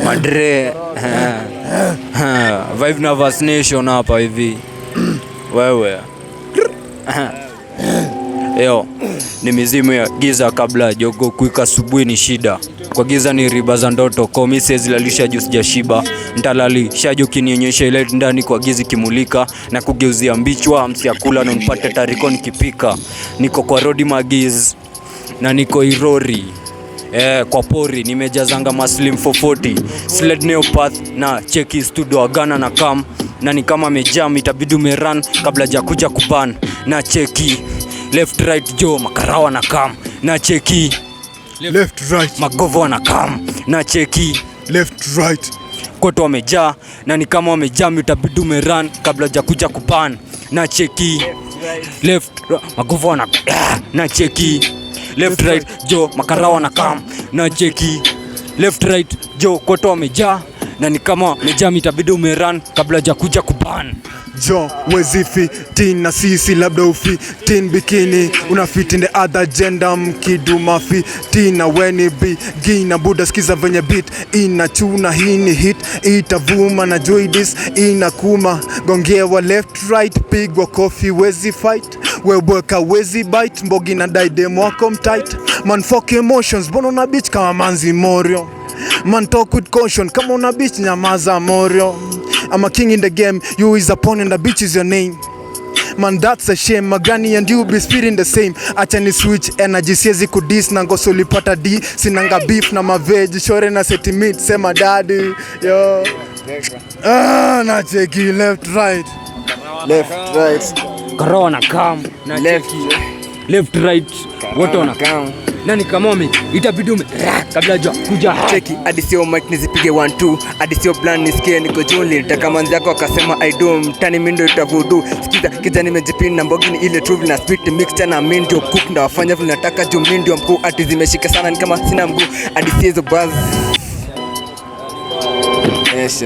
Madre Vibe na vaccination hapa hivi. Wewe Yo, ni mizimu ya giza kabla jogo kuika asubuhi ni shida. Kwa giza ni riba za ndoto, kwa mimi siwezi lalisha juu sijashiba. Nitalalisha juu kinionyesha ile ndani kwa giza kimulika na kugeuzia mbichwa msiakula na nipate tariko nikipika. Niko kwa rodi magiz na niko Irori. Kwa pori nimejazanga maslim 440 sled neopath na cheki studio agana na kam na ni kama mejam itabidi umerun kabla hajakuja kuban na cheki left right jo makarawa na kam na cheki left right magovo na kam na cheki left right koto wamejaa na ni kama wamejam itabidi umerun kabla hajakuja kuban na cheki left magovo na cheki left right jo makarawa na kam na cheki left right jo koto wamejaa na ni kama mejaa itabidi umerun kabla hajakuja kuban jo wezi fitin na sisi labda ufitin bikini una fit in the other gender mkiduma fitin na weni begin buda skiza venye beat inachuna hii ni hit itavuma na joy this inakuma gongewa left right pigwa coffee wezi fight weweka wezi bite mbogi na daidem wako mtight man fuck emotions bono na bitch kama manzi morio man talk with caution kama una bitch nyamaza morio. I'm a king in the game, you is a pawn and the bitch is your name. Man that's a shame, Magani and you be spitting the same. Acha ni switch energy, siezi kudis na ngoso ulipata D. Sinanga beef na maveji, shore na seti meat, sema daddy. Yo na cheki left right karawa na kam na left right wote wana kam nani kama wame itabidi kabla haja kuja cheki hadi sio mic nizipige 1 2 hadi sio plan nisikie niko juli nataka manzi yako akasema I do mtani mimi ndio itavudu sikiza kijana nimejipin na mbogini ile true na spit mixture na mimi ndio cook ndio wafanya vile nataka juu mimi ndio mkuu ati zimeshika sana ni kama sina mguu hadi sio hizo buzz yes